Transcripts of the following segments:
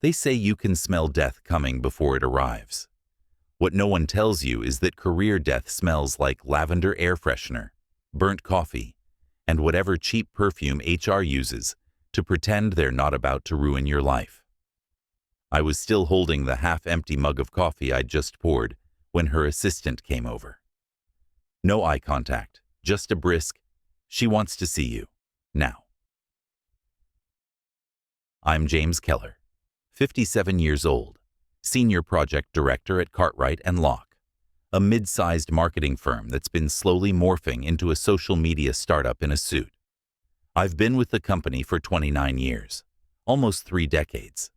They say you can smell death coming before it arrives. What no one tells you is that career death smells like lavender air freshener, burnt coffee, and whatever cheap perfume HR uses to pretend they're not about to ruin your life. I was still holding the half-empty mug of coffee I'd just poured when her assistant came over. No eye contact, just a brisk, "She wants to see you. Now." I'm James Keller, 57 years old, Senior Project Director at Cartwright & Locke, a mid-sized marketing firm that's been slowly morphing into a social media startup in a suit. I've been with the company for 29 years, almost 3 decades.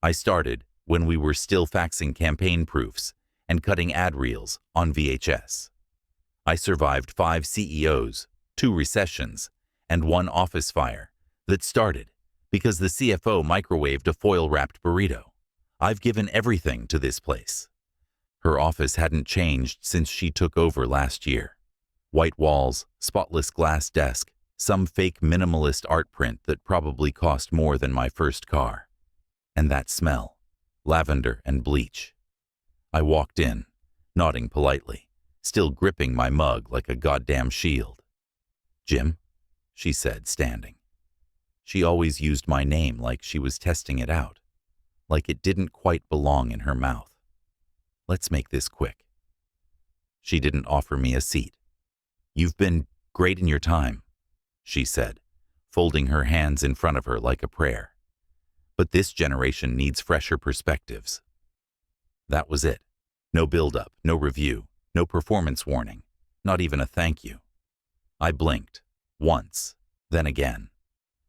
I started when we were still faxing campaign proofs and cutting ad reels on VHS. I survived 5 CEOs, 2 recessions, and 1 office fire that started because the CFO microwaved a foil-wrapped burrito. I've given everything to this place. Her office hadn't changed since she took over last year. White walls, spotless glass desk, some fake minimalist art print that probably cost more than my first car. And that smell, lavender and bleach. I walked in, nodding politely, still gripping my mug like a goddamn shield. "Jim?" she said, standing. She always used my name like she was testing it out, like it didn't quite belong in her mouth. "Let's make this quick." She didn't offer me a seat. "You've been great in your time," she said, folding her hands in front of her like a prayer. "But this generation needs fresher perspectives." That was it. No build-up, no review, no performance warning, not even a thank you. I blinked, once, then again.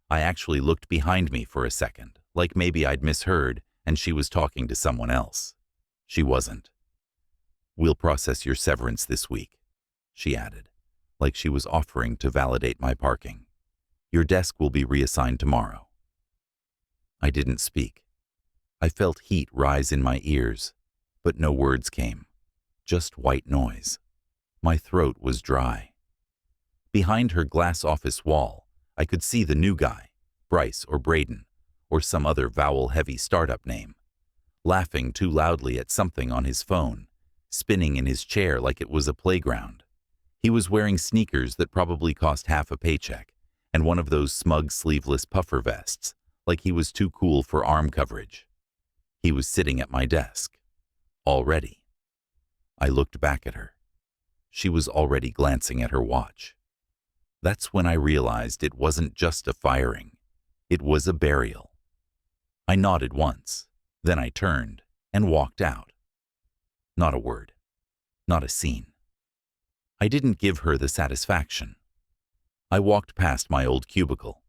I actually looked behind me for a second, like maybe I'd misheard and she was talking to someone else. She wasn't. "We'll process your severance this week," she added, like she was offering to validate my parking. "Your desk will be reassigned tomorrow." I didn't speak. I felt heat rise in my ears, but no words came, just white noise. My throat was dry. Behind her glass office wall, I could see the new guy, Bryce or Braden, or some other vowel-heavy startup name, laughing too loudly at something on his phone, spinning in his chair like it was a playground. He was wearing sneakers that probably cost half a paycheck, and one of those smug sleeveless puffer vests, like he was too cool for arm coverage. He was sitting at my desk. Already. I looked back at her. She was already glancing at her watch. That's when I realized it wasn't just a firing. It was a burial. I nodded once, then I turned and walked out. Not a word. Not a scene. I didn't give her the satisfaction. I walked past my old cubicle.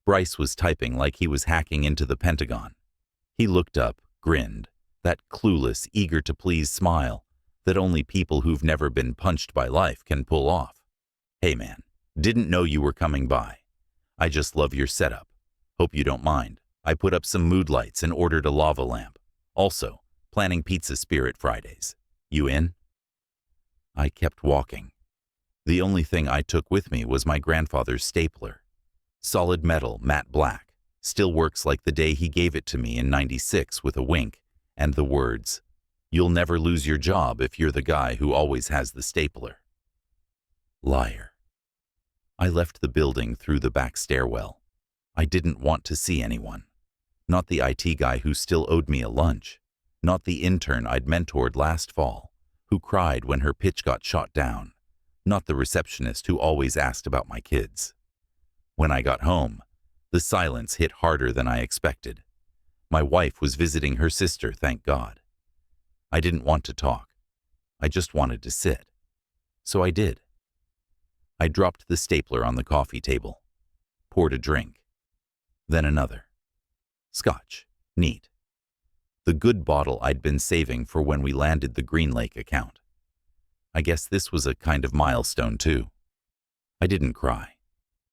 Bryce was typing like he was hacking into the Pentagon. He looked up, grinned, that clueless, eager-to-please smile that only people who've never been punched by life can pull off. "Hey man, didn't know you were coming by. I just love your setup. Hope you don't mind. I put up some mood lights and ordered a lava lamp. Also, planning Pizza Spirit Fridays. You in?" I kept walking. The only thing I took with me was my grandfather's stapler. Solid metal, matte black. Still works like the day he gave it to me in '96 with a wink and the words, "You'll never lose your job if you're the guy who always has the stapler." Liar. I left the building through the back stairwell. I didn't want to see anyone. Not the IT guy who still owed me a lunch. Not the intern I'd mentored last fall, who cried when her pitch got shot down. Not the receptionist who always asked about my kids. When I got home, the silence hit harder than I expected. My wife was visiting her sister, thank God. I didn't want to talk. I just wanted to sit. So I did. I dropped the stapler on the coffee table, poured a drink, then another. Scotch, neat. The good bottle I'd been saving for when we landed the Green Lake account. I guess this was a kind of milestone too. I didn't cry.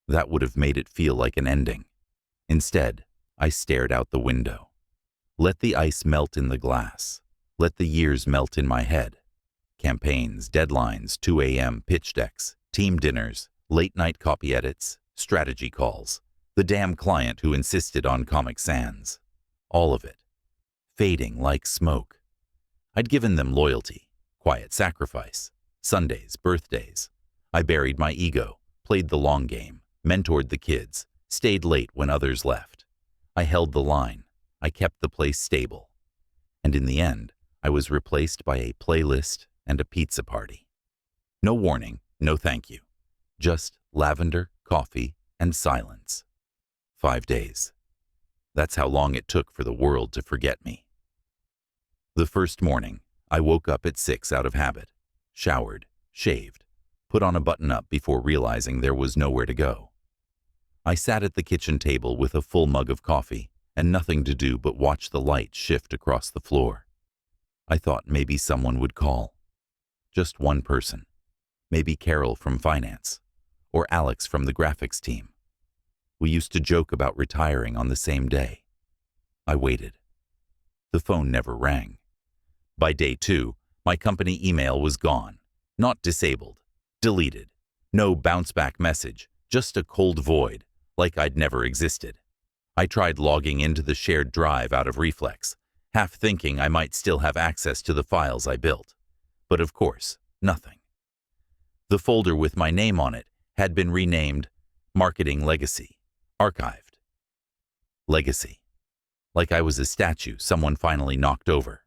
That would have made it feel like an ending. Instead, I stared out the window. Let the ice melt in the glass. Let the years melt in my head. Campaigns, deadlines, 2 a.m. pitch decks, team dinners, late-night copy edits, strategy calls, the damn client who insisted on Comic Sans. all of it, fading like smoke. I'd given them loyalty, quiet sacrifice, Sundays, birthdays. I buried my ego, played the long game, mentored the kids, stayed late when others left. I held the line. I kept the place stable. And in the end, I was replaced by a playlist and a pizza party. No warning, no thank you. Just lavender, coffee, and silence. 5 days. That's how long it took for the world to forget me. The first morning, I woke up at 6 out of habit, showered, shaved, put on a button-up before realizing there was nowhere to go. I sat at the kitchen table with a full mug of coffee and nothing to do but watch the light shift across the floor. I thought maybe someone would call. Just one person. Maybe Carol from finance, or Alex from the graphics team. We used to joke about retiring on the same day. I waited. The phone never rang. By day 2, my company email was gone. Not disabled. Deleted. No bounce-back message, just a cold void, like I'd never existed. I tried logging into the shared drive out of reflex, half thinking I might still have access to the files I built. But of course, nothing. The folder with my name on it had been renamed Marketing Legacy, archived. Legacy. Like I was a statue someone finally knocked over.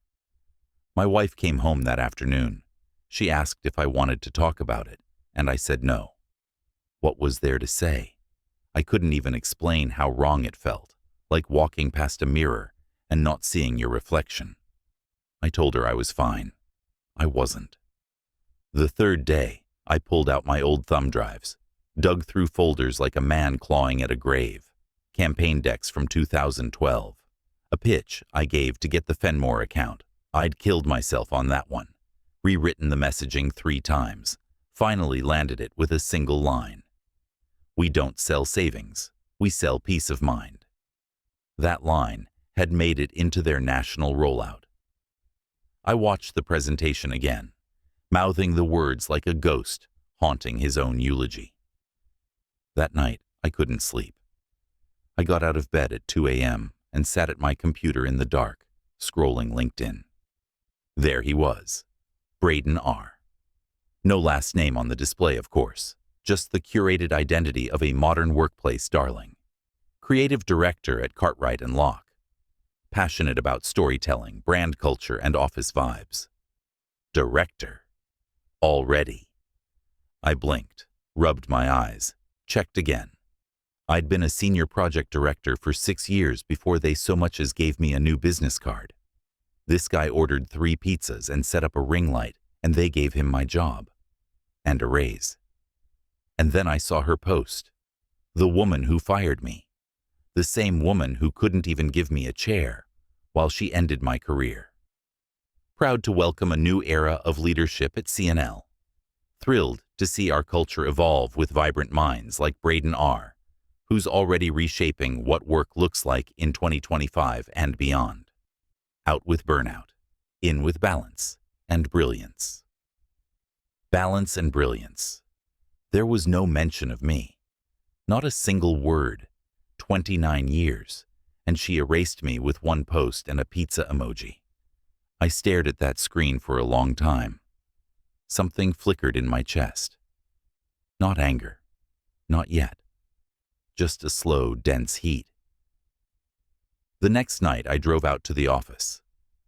My wife came home that afternoon. She asked if I wanted to talk about it, and I said no. What was there to say? I couldn't even explain how wrong it felt, like walking past a mirror and not seeing your reflection. I told her I was fine. I wasn't. The third day, I pulled out my old thumb drives, dug through folders like a man clawing at a grave, campaign decks from 2012, a pitch I gave to get the Fenmore account. I'd killed myself on that one, rewritten the messaging 3 times, finally landed it with a single line. We don't sell savings, we sell peace of mind. That line had made it into their national rollout. I watched the presentation again, mouthing the words like a ghost, haunting his own eulogy. That night, I couldn't sleep. I got out of bed at 2 a.m. and sat at my computer in the dark, scrolling LinkedIn. There he was, Braden R. No last name on the display, of course, just the curated identity of a modern workplace darling. Creative director at Cartwright and Locke. Passionate about storytelling, brand culture, and office vibes. Director. Already. I blinked, rubbed my eyes, checked again. I'd been a senior project director for 6 years before they so much as gave me a new business card. This guy ordered 3 pizzas and set up a ring light, and they gave him my job. And a raise. And then I saw her post. The woman who fired me. The same woman who couldn't even give me a chair, while she ended my career. Proud to welcome a new era of leadership at CNL. Thrilled to see our culture evolve with vibrant minds like Braden R., who's already reshaping what work looks like in 2025 and beyond. Out with burnout, in with balance and brilliance. Balance and brilliance. There was no mention of me. Not a single word. 29 years, and she erased me with one post and a pizza emoji. I stared at that screen for a long time. Something flickered in my chest. Not anger. Not yet. Just a slow, dense heat. The next night, I drove out to the office.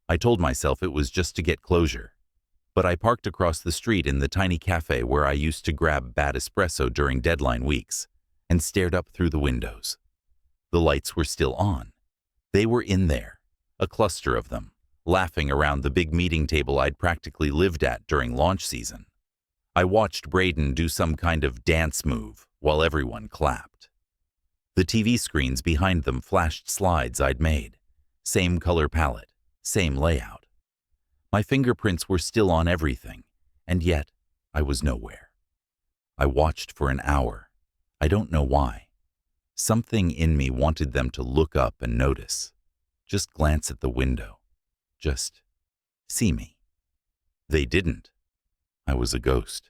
I told myself it was just to get closure. But I parked across the street in the tiny cafe where I used to grab bad espresso during deadline weeks and stared up through the windows. The lights were still on. They were in there, a cluster of them, laughing around the big meeting table I'd practically lived at during launch season. I watched Braden do some kind of dance move while everyone clapped. The TV screens behind them flashed slides I'd made. Same color palette, same layout. My fingerprints were still on everything, and yet I was nowhere. I watched for an hour. I don't know why. Something in me wanted them to look up and notice. Just glance at the window. Just see me. They didn't. I was a ghost.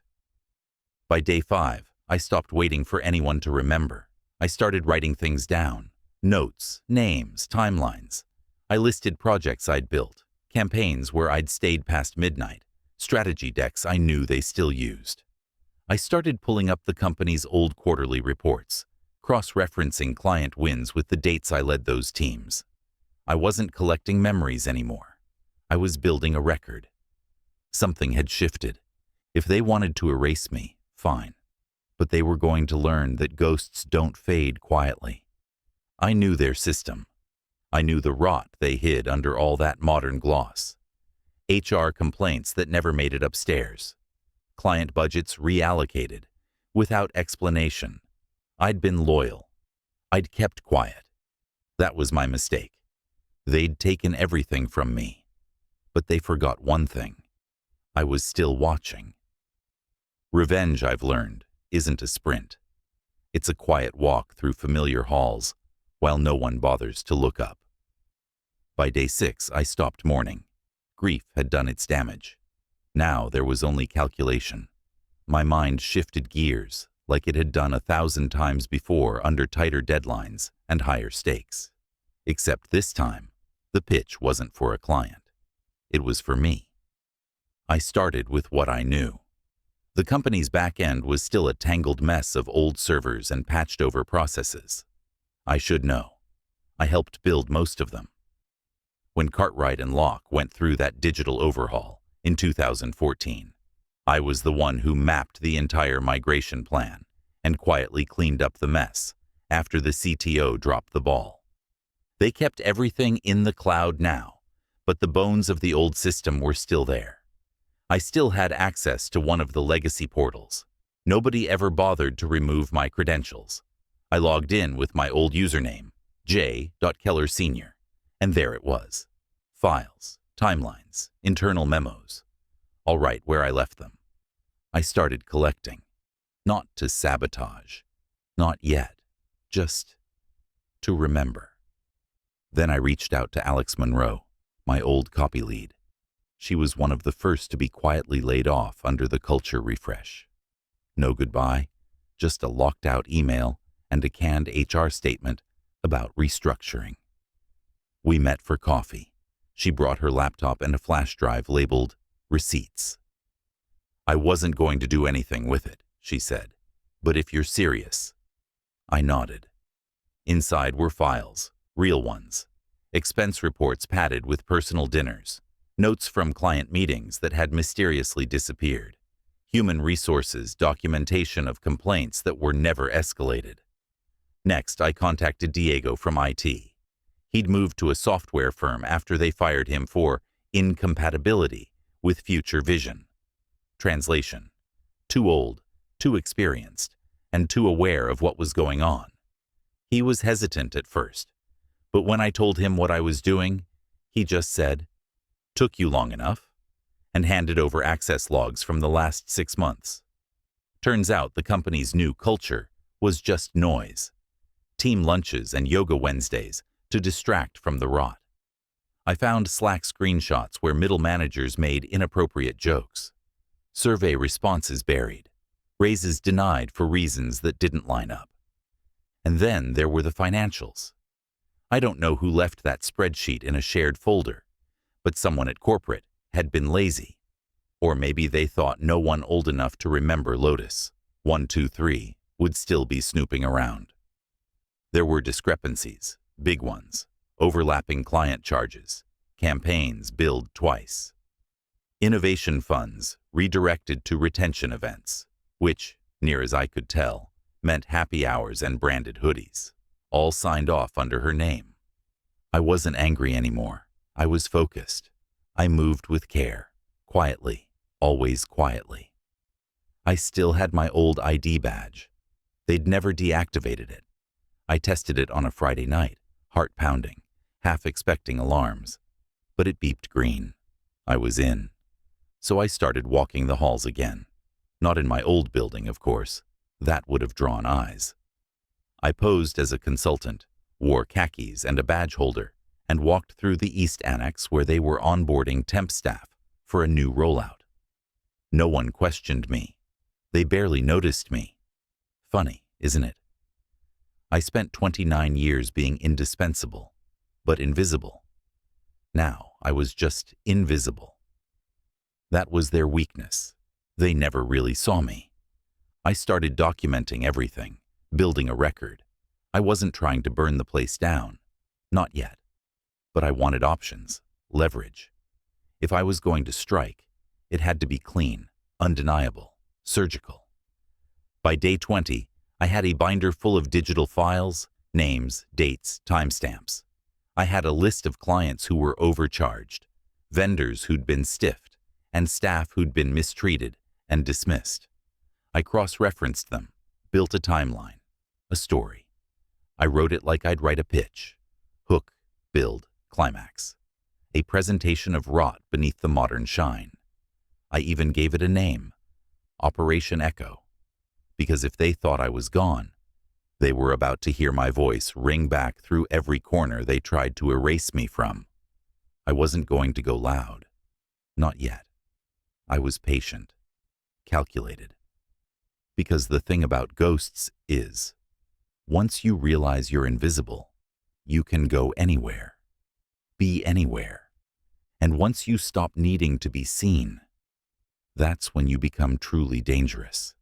By day 5, I stopped waiting for anyone to remember. I started writing things down. Notes, names, timelines. I listed projects I'd built, campaigns where I'd stayed past midnight, strategy decks I knew they still used. I started pulling up the company's old quarterly reports, cross-referencing client wins with the dates I led those teams. I wasn't collecting memories anymore. I was building a record. Something had shifted. If they wanted to erase me, fine. But they were going to learn that ghosts don't fade quietly. I knew their system. I knew the rot they hid under all that modern gloss. HR complaints that never made it upstairs. Client budgets reallocated, without explanation. I'd been loyal. I'd kept quiet. That was my mistake. They'd taken everything from me. But they forgot one thing. I was still watching. Revenge, I've learned, isn't a sprint. It's a quiet walk through familiar halls, while no one bothers to look up. By day 6, I stopped mourning. Grief had done its damage. Now there was only calculation. My mind shifted gears, like it had done 1,000 times before under tighter deadlines and higher stakes. Except this time, the pitch wasn't for a client. It was for me. I started with what I knew. The company's back end was still a tangled mess of old servers and patched-over processes. I should know. I helped build most of them. When Cartwright and Locke went through that digital overhaul in 2014, I was the one who mapped the entire migration plan and quietly cleaned up the mess after the CTO dropped the ball. They kept everything in the cloud now, but the bones of the old system were still there. I still had access to one of the legacy portals. Nobody ever bothered to remove my credentials. I logged in with my old username, J.Keller Sr., and there it was. Files, timelines, internal memos. All right where I left them. I started collecting. Not to sabotage. Not yet. Just to remember. Then I reached out to Alex Monroe, my old copy lead. She was one of the first to be quietly laid off under the culture refresh. No goodbye, just a locked-out email and a canned HR statement about restructuring. We met for coffee. She brought her laptop and a flash drive labeled Receipts. I wasn't going to do anything with it, she said, but if you're serious. I nodded. Inside were files, real ones, expense reports padded with personal dinners, notes from client meetings that had mysteriously disappeared, human resources documentation of complaints that were never escalated. Next, I contacted Diego from IT. He'd moved to a software firm after they fired him for incompatibility with future vision. Translation: too old, too experienced, and too aware of what was going on. He was hesitant at first, but when I told him what I was doing, he just said, "Took you long enough," and handed over access logs from the last 6 months. Turns out the company's new culture was just noise. Team lunches and yoga Wednesdays to distract from the rot. I found Slack screenshots where middle managers made inappropriate jokes. Survey responses buried. Raises denied for reasons that didn't line up. And then there were the financials. I don't know who left that spreadsheet in a shared folder, but someone at corporate had been lazy. Or maybe they thought no one old enough to remember Lotus 123 would still be snooping around. There were discrepancies, big ones, overlapping client charges, campaigns billed twice. Innovation funds redirected to retention events, which, near as I could tell, meant happy hours and branded hoodies, all signed off under her name. I wasn't angry anymore. I was focused. I moved with care, quietly, always quietly. I still had my old ID badge. They'd never deactivated it. I tested it on a Friday night, heart pounding, half expecting alarms. But it beeped green. I was in. So I started walking the halls again. Not in my old building, of course. That would have drawn eyes. I posed as a consultant, wore khakis and a badge holder, and walked through the East Annex where they were onboarding temp staff for a new rollout. No one questioned me. They barely noticed me. Funny, isn't it? I spent 29 years being indispensable, but invisible. Now I was just invisible. That was their weakness. They never really saw me. I started documenting everything, building a record. I wasn't trying to burn the place down. Not yet. But I wanted options, leverage. If I was going to strike, it had to be clean, undeniable, surgical. By day 20, I had a binder full of digital files, names, dates, timestamps. I had a list of clients who were overcharged, vendors who'd been stiffed, and staff who'd been mistreated and dismissed. I cross-referenced them, built a timeline, a story. I wrote it like I'd write a pitch. Hook, build, climax. A presentation of rot beneath the modern shine. I even gave it a name, Operation Echo. Because if they thought I was gone, they were about to hear my voice ring back through every corner they tried to erase me from. I wasn't going to go loud. Not yet. I was patient, calculated. Because the thing about ghosts is, once you realize you're invisible, you can go anywhere, be anywhere. And once you stop needing to be seen, that's when you become truly dangerous.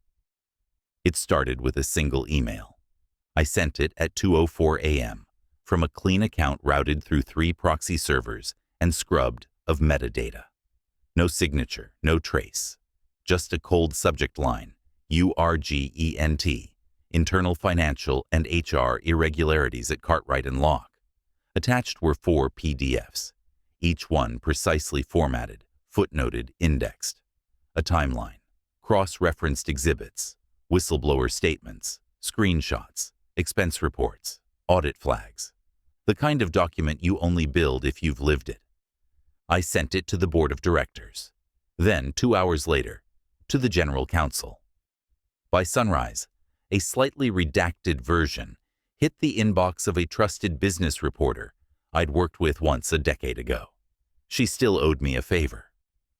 It started with a single email. I sent it at 2:04 a.m. from a clean account routed through 3 proxy servers and scrubbed of metadata. No signature, no trace. Just a cold subject line, URGENT, internal financial and HR irregularities at Cartwright and Locke. Attached were 4 PDFs, each one precisely formatted, footnoted, indexed. A timeline, cross-referenced exhibits, whistleblower statements, screenshots, expense reports, audit flags. The kind of document you only build if you've lived it. I sent it to the board of directors. Then, 2 hours later, to the general counsel. By sunrise, a slightly redacted version hit the inbox of a trusted business reporter I'd worked with once a decade ago. She still owed me a favor.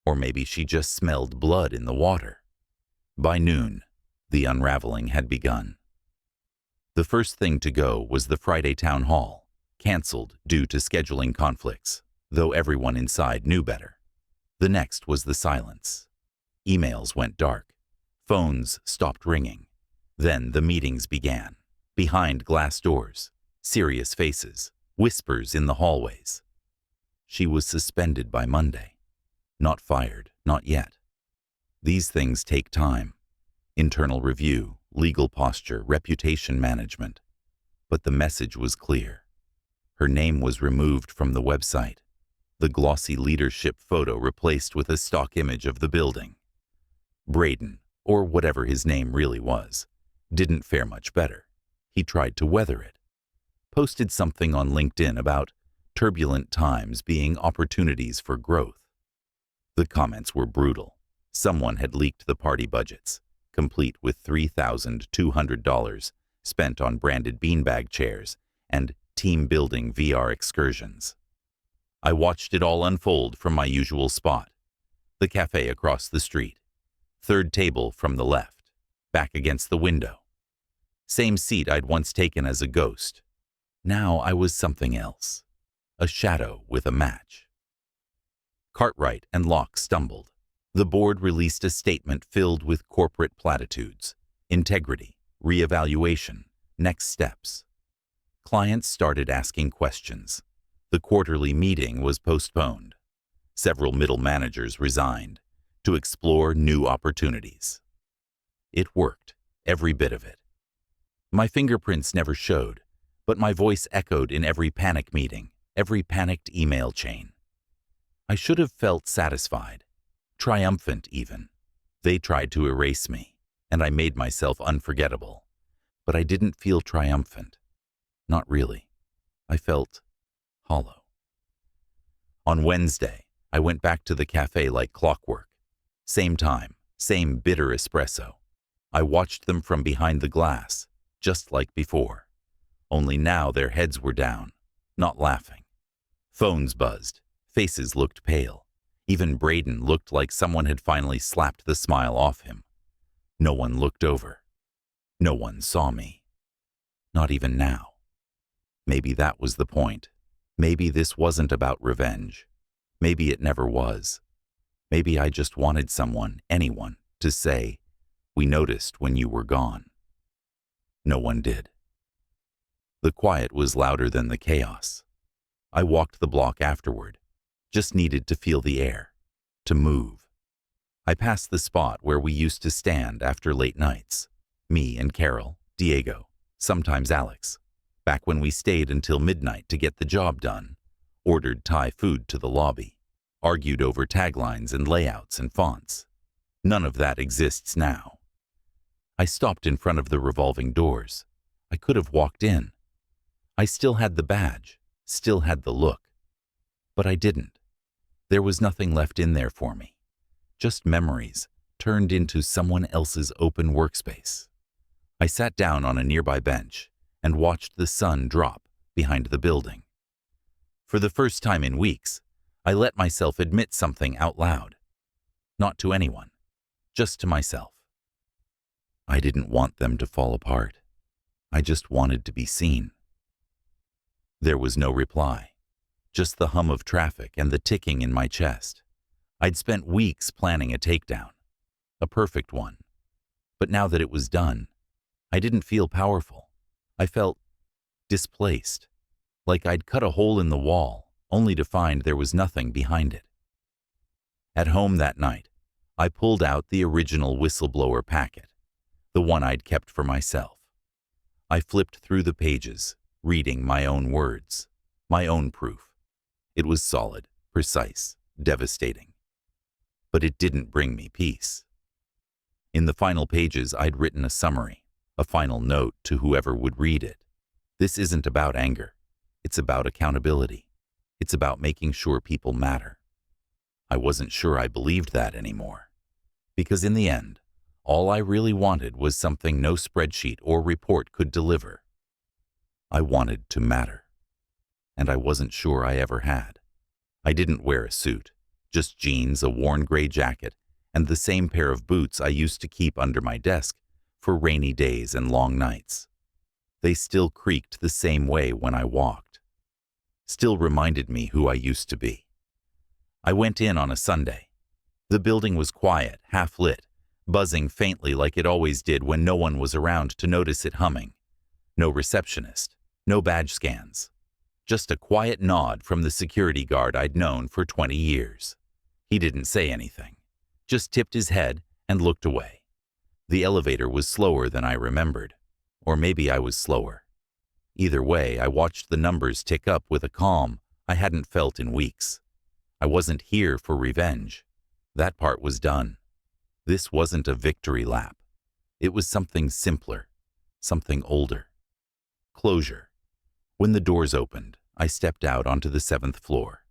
Or maybe she just smelled blood in the water. By noon, the unraveling had begun. The first thing to go was the Friday town hall, canceled due to scheduling conflicts, though everyone inside knew better. The next was the silence. Emails went dark. Phones stopped ringing. Then the meetings began. Behind glass doors, serious faces, whispers in the hallways. She was suspended by Monday. Not fired, not yet. These things take time. Internal review, legal posture, reputation management. But the message was clear. Her name was removed from the website. The glossy leadership photo replaced with a stock image of the building. Braden, or whatever his name really was, didn't fare much better. He tried to weather it. Posted something on LinkedIn about turbulent times being opportunities for growth. The comments were brutal. Someone had leaked the party budgets, complete with $3,200 spent on branded beanbag chairs and team-building VR excursions. I watched it all unfold from my usual spot, the cafe across the street, third table from the left, back against the window. Same seat I'd once taken as a ghost. Now I was something else, a shadow with a match. Cartwright and Locke stumbled. The board released a statement filled with corporate platitudes, integrity, reevaluation, next steps. Clients started asking questions. The quarterly meeting was postponed. Several middle managers resigned to explore new opportunities. It worked, every bit of it. My fingerprints never showed, but my voice echoed in every panic meeting, every panicked email chain. I should have felt satisfied, triumphant even. They tried to erase me, and I made myself unforgettable. But I didn't feel triumphant. Not really. I felt hollow. On Wednesday, I went back to the cafe like clockwork. Same time, same bitter espresso. I watched them from behind the glass, just like before. Only now their heads were down, not laughing. Phones buzzed. Faces looked pale. Even Braden looked like someone had finally slapped the smile off him. No one looked over. No one saw me. Not even now. Maybe that was the point. Maybe this wasn't about revenge. Maybe it never was. Maybe I just wanted someone, anyone, to say, "We noticed when you were gone." No one did. The quiet was louder than the chaos. I walked the block afterward, just needed to feel the air, to move. I passed the spot where we used to stand after late nights. Me and Carol, Diego, sometimes Alex, back when we stayed until midnight to get the job done, ordered Thai food to the lobby, argued over taglines and layouts and fonts. None of that exists now. I stopped in front of the revolving doors. I could have walked in. I still had the badge, still had the look. But I didn't. There was nothing left in there for me. Just memories turned into someone else's open workspace. I sat down on a nearby bench and watched the sun drop behind the building. For the first time in weeks, I let myself admit something out loud. Not to anyone, just to myself. I didn't want them to fall apart. I just wanted to be seen. There was no reply, just the hum of traffic and the ticking in my chest. I'd spent weeks planning a takedown, a perfect one. But now that it was done, I didn't feel powerful. I felt displaced, like I'd cut a hole in the wall, only to find there was nothing behind it. At home that night, I pulled out the original whistleblower packet, the one I'd kept for myself. I flipped through the pages, reading my own words, my own proof. It was solid, precise, devastating. But it didn't bring me peace. In the final pages, I'd written a summary, a final note to whoever would read it. This isn't about anger. It's about accountability. It's about making sure people matter. I wasn't sure I believed that anymore. Because in the end, all I really wanted was something no spreadsheet or report could deliver. I wanted to matter. And I wasn't sure I ever had. I didn't wear a suit, just jeans, a worn gray jacket, and the same pair of boots I used to keep under my desk for rainy days and long nights. They still creaked the same way when I walked. Still reminded me who I used to be. I went in on a Sunday. The building was quiet, half-lit, buzzing faintly like it always did when no one was around to notice it humming. No receptionist, no badge scans. Just a quiet nod from the security guard I'd known for 20 years. He didn't say anything, just tipped his head and looked away. The elevator was slower than I remembered, or maybe I was slower. Either way, I watched the numbers tick up with a calm I hadn't felt in weeks. I wasn't here for revenge. That part was done. This wasn't a victory lap. It was something simpler, something older. Closure. When the doors opened, I stepped out onto the 7th floor.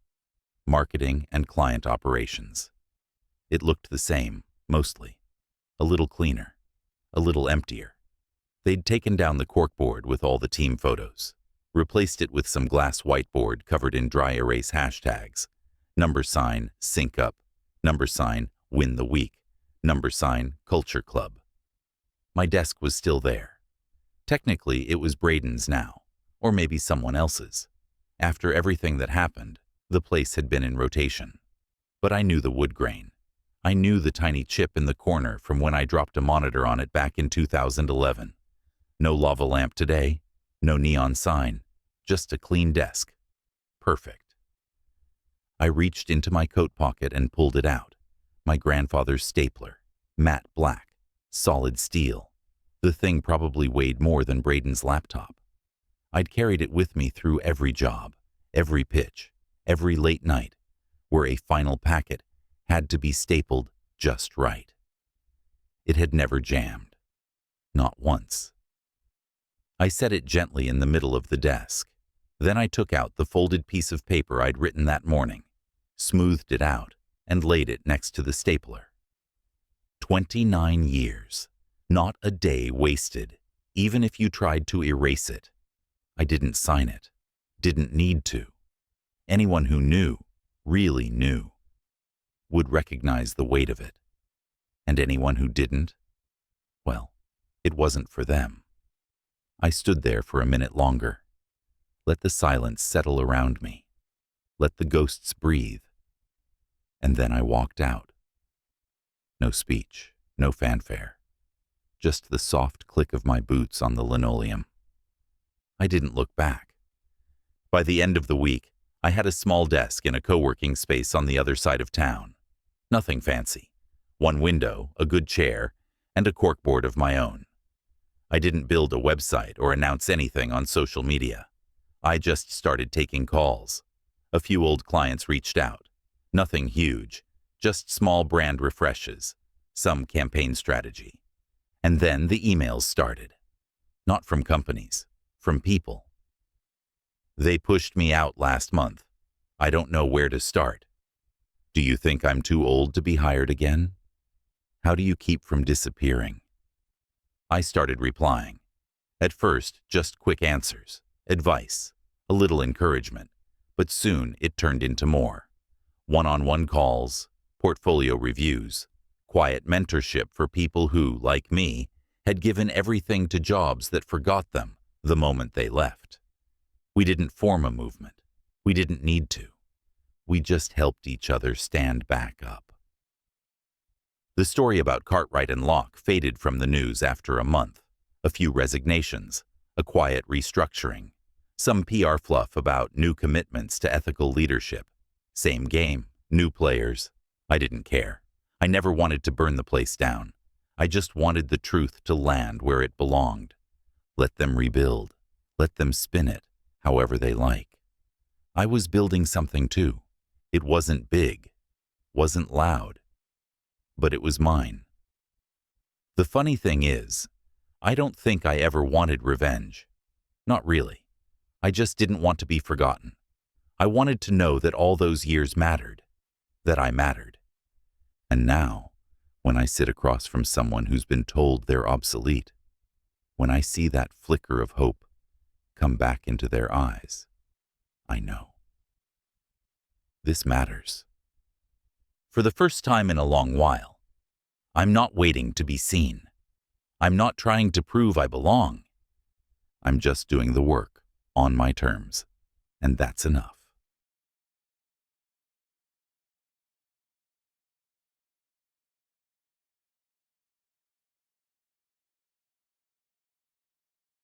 Marketing and client operations. It looked the same, mostly. A little cleaner, a little emptier. They'd taken down the corkboard with all the team photos, replaced it with some glass whiteboard covered in dry erase hashtags. Number sign, sync up. Number sign, win the week. Number sign, culture club. My desk was still there. Technically, it was Braden's now, or maybe someone else's. After everything that happened, the place had been in rotation. But I knew the wood grain. I knew the tiny chip in the corner from when I dropped a monitor on it back in 2011. No lava lamp today, no neon sign, just a clean desk. Perfect. I reached into my coat pocket and pulled it out. My grandfather's stapler, matte black, solid steel. The thing probably weighed more than Braden's laptop. I'd carried it with me through every job, every pitch, every late night, where a final packet had to be stapled just right. It had never jammed. Not once. I set it gently in the middle of the desk. Then I took out the folded piece of paper I'd written that morning, smoothed it out, and laid it next to the stapler. 29 years. Not a day wasted, even if you tried to erase it. I didn't sign it. Didn't need to. Anyone who knew, really knew, would recognize the weight of it. And anyone who didn't, well, it wasn't for them. I stood there for a minute longer. Let the silence settle around me. Let the ghosts breathe. And then I walked out. No speech, no fanfare. Just the soft click of my boots on the linoleum. I didn't look back. By the end of the week, I had a small desk in a co-working space on the other side of town. Nothing fancy. One window, a good chair, and a corkboard of my own. I didn't build a website or announce anything on social media. I just started taking calls. A few old clients reached out. Nothing huge, just small brand refreshes, some campaign strategy. And then the emails started. Not from companies, from people. They pushed me out last month. I don't know where to start. Do you think I'm too old to be hired again? How do you keep from disappearing? I started replying. At first, just quick answers, advice, a little encouragement, but soon it turned into more. One-on-one calls, portfolio reviews, quiet mentorship for people who, like me, had given everything to jobs that forgot them the moment they left. We didn't form a movement. We didn't need to. We just helped each other stand back up. The story about Cartwright and Locke faded from the news after a month. A few resignations, a quiet restructuring, some PR fluff about new commitments to ethical leadership. Same game, new players. I didn't care. I never wanted to burn the place down. I just wanted the truth to land where it belonged. Let them rebuild. Let them spin it however they like. I was building something too. It wasn't big, wasn't loud, but it was mine. The funny thing is, I don't think I ever wanted revenge. Not really. I just didn't want to be forgotten. I wanted to know that all those years mattered, that I mattered. And now, when I sit across from someone who's been told they're obsolete, when I see that flicker of hope come back into their eyes, I know. This matters. For the first time in a long while, I'm not waiting to be seen. I'm not trying to prove I belong. I'm just doing the work on my terms, and that's enough.